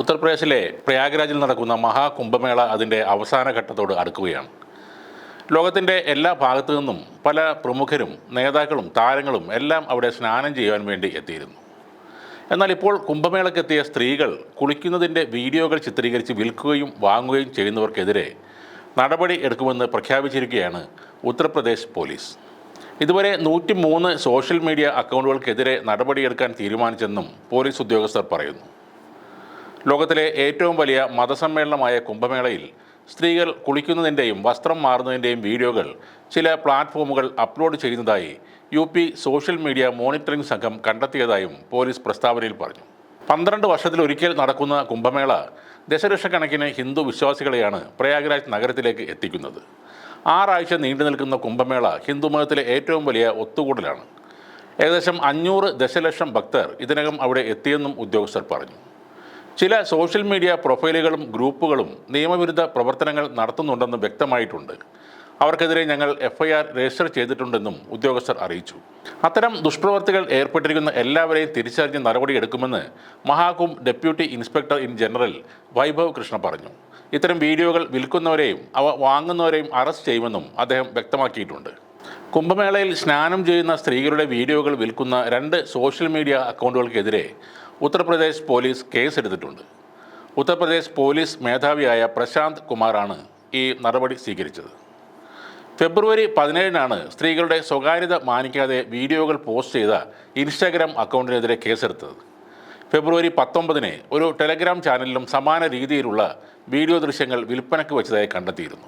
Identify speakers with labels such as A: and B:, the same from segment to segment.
A: ഉത്തർപ്രദേശിലെ പ്രയാഗ്രാജിൽ നടക്കുന്ന മഹാകുംഭമേള അതിൻ്റെ അവസാന ഘട്ടത്തോട് അടുക്കുകയാണ്. ലോകത്തിൻ്റെ എല്ലാ ഭാഗത്തു നിന്നും പല പ്രമുഖരും നേതാക്കളും താരങ്ങളും എല്ലാം അവിടെ സ്നാനം ചെയ്യുവാൻ വേണ്ടി എത്തിയിരുന്നു. എന്നാൽ ഇപ്പോൾ കുംഭമേളയ്ക്കെത്തിയ സ്ത്രീകൾ കുളിക്കുന്നതിൻ്റെ വീഡിയോകൾ ചിത്രീകരിച്ച് വിൽക്കുകയും വാങ്ങുകയും ചെയ്യുന്നവർക്കെതിരെ നടപടി എടുക്കുമെന്ന് പ്രഖ്യാപിച്ചിരിക്കുകയാണ് ഉത്തർപ്രദേശ് പോലീസ്. ഇതുവരെ 103 സോഷ്യൽ മീഡിയ അക്കൗണ്ടുകൾക്കെതിരെ നടപടിയെടുക്കാൻ തീരുമാനിച്ചെന്നും പോലീസ് ഉദ്യോഗസ്ഥർ പറയുന്നു. ലോകത്തിലെ ഏറ്റവും വലിയ മതസമ്മേളനമായ കുംഭമേളയിൽ സ്ത്രീകൾ കുളിക്കുന്നതിൻ്റെയും വസ്ത്രം മാറുന്നതിൻ്റെയും വീഡിയോകൾ ചില പ്ലാറ്റ്ഫോമുകൾ അപ്ലോഡ് ചെയ്യുന്നതായി UP സോഷ്യൽ മീഡിയ മോണിറ്ററിംഗ് സംഘം കണ്ടെത്തിയതായും പോലീസ് പ്രസ്താവനയിൽ പറഞ്ഞു. 12 വർഷത്തിലൊരിക്കൽ നടക്കുന്ന കുംഭമേള ദശലക്ഷക്കണക്കിന് ഹിന്ദു വിശ്വാസികളെയാണ് പ്രയാഗ്രാജ് നഗരത്തിലേക്ക് എത്തിക്കുന്നത്. 6 ആഴ്ച നീണ്ടു നിൽക്കുന്ന കുംഭമേള ഹിന്ദുമതത്തിലെ ഏറ്റവും വലിയ ഒത്തുകൂടലാണ്. ഏകദേശം 500 ദശലക്ഷം ഭക്തർ ഇതിനകം അവിടെ എത്തിയെന്നും ഉദ്യോഗസ്ഥർ പറഞ്ഞു. ചില സോഷ്യൽ മീഡിയ പ്രൊഫൈലുകളും ഗ്രൂപ്പുകളും നിയമവിരുദ്ധ പ്രവർത്തനങ്ങൾ നടത്തുന്നുണ്ടെന്ന് വ്യക്തമായിട്ടുണ്ട്. അവർക്കെതിരെ ഞങ്ങൾ FIR രജിസ്റ്റർ ചെയ്തിട്ടുണ്ടെന്നും ഉദ്യോഗസ്ഥർ അറിയിച്ചു. അത്തരം ദുഷ്പ്രവർത്തികൾ ഏർപ്പെട്ടിരിക്കുന്ന എല്ലാവരെയും തിരിച്ചറിഞ്ഞ് നടപടിയെടുക്കുമെന്ന് Mahakumbh deputy inspector in general Vaibhav Krishna പറഞ്ഞു. ഇത്തരം വീഡിയോകൾ വിൽക്കുന്നവരെയും അവ വാങ്ങുന്നവരെയും അറസ്റ്റ് ചെയ്യുമെന്നും അദ്ദേഹം വ്യക്തമാക്കിയിട്ടുണ്ട്. കുംഭമേളയിൽ സ്നാനം ചെയ്യുന്ന സ്ത്രീകളുടെ വീഡിയോകൾ വിൽക്കുന്ന 2 സോഷ്യൽ മീഡിയ അക്കൗണ്ടുകൾക്കെതിരെ ഉത്തർപ്രദേശ് പോലീസ് കേസെടുത്തിട്ടുണ്ട്. ഉത്തർപ്രദേശ് പോലീസ് മേധാവിയായ പ്രശാന്ത് കുമാറാണ് ഈ നടപടി സ്വീകരിച്ചത്. ഫെബ്രുവരി 17-നാണ് സ്ത്രീകളുടെ സ്വകാര്യത മാനിക്കാതെ വീഡിയോകൾ പോസ്റ്റ് ചെയ്ത ഇൻസ്റ്റാഗ്രാം അക്കൗണ്ടിനെതിരെ കേസെടുത്തത്. ഫെബ്രുവരി 19-ന് ഒരു ടെലഗ്രാം ചാനലിലും സമാന രീതിയിലുള്ള വീഡിയോ ദൃശ്യങ്ങൾ വിൽപ്പനയ്ക്ക് വെച്ചതായി കണ്ടെത്തിയിരുന്നു.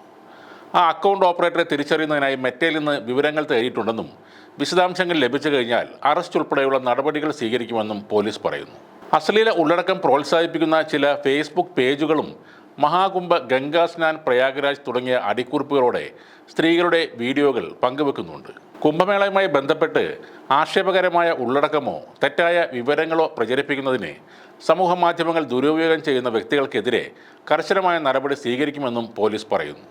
A: ആ അക്കൗണ്ട് ഓപ്പറേറ്ററെ തിരിച്ചറിയുന്നതിനായി മെറ്റയിൽ നിന്ന് വിവരങ്ങൾ തേടിയിട്ടുണ്ടെന്നും വിശദാംശങ്ങൾ ലഭിച്ചു കഴിഞ്ഞാൽ അറസ്റ്റ് ഉൾപ്പെടെയുള്ള നടപടികൾ സ്വീകരിക്കുമെന്നും പോലീസ് പറയുന്നു. അശ്ലീല ഉള്ളടക്കം പ്രോത്സാഹിപ്പിക്കുന്ന ചില ഫേസ്ബുക്ക് പേജുകളും മഹാകുംഭ ഗംഗാ സ്നാൻ പ്രയാഗ്രാജ് തുടങ്ങിയ അടിക്കുറിപ്പുകളോടെ സ്ത്രീകളുടെ വീഡിയോകൾ പങ്കുവെക്കുന്നുണ്ട്. കുംഭമേളയുമായി ബന്ധപ്പെട്ട് ആക്ഷേപകരമായ ഉള്ളടക്കമോ തെറ്റായ വിവരങ്ങളോ പ്രചരിപ്പിക്കുന്നതിന് സമൂഹ മാധ്യമങ്ങൾ ദുരുപയോഗം ചെയ്യുന്ന വ്യക്തികൾക്കെതിരെ കർശനമായ നടപടി സ്വീകരിക്കുമെന്നും പോലീസ് പറയുന്നു.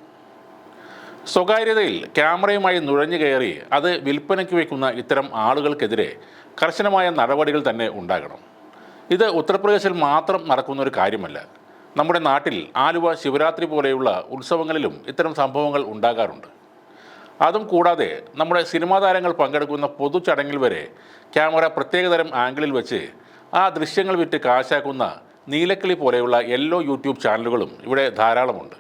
A: സ്വകാര്യതയിൽ ക്യാമറയുമായി നുഴഞ്ഞു കയറി അത് വിൽപ്പനയ്ക്ക് വയ്ക്കുന്ന ഇത്തരം ആളുകൾക്കെതിരെ കർശനമായ നടപടികൾ തന്നെ ഉണ്ടാകണം. ഇത് ഉത്തർപ്രദേശിൽ മാത്രം നടക്കുന്ന ഒരു കാര്യമല്ല. നമ്മുടെ നാട്ടിൽ ആലുവ ശിവരാത്രി പോലെയുള്ള ഉത്സവങ്ങളിലും ഇത്തരം സംഭവങ്ങൾ ഉണ്ടാകാറുണ്ട്. അതും കൂടാതെ നമ്മുടെ സിനിമാ താരങ്ങൾ പങ്കെടുക്കുന്ന പൊതു ചടങ്ങിൽ വരെ ക്യാമറ പ്രത്യേകതരം ആംഗിളിൽ വെച്ച് ആ ദൃശ്യങ്ങൾ വിറ്റ് കാശാക്കുന്ന നീലക്കിളി പോലെയുള്ള യെല്ലോ യൂട്യൂബ് ചാനലുകളും ഇവിടെ ധാരാളമുണ്ട്.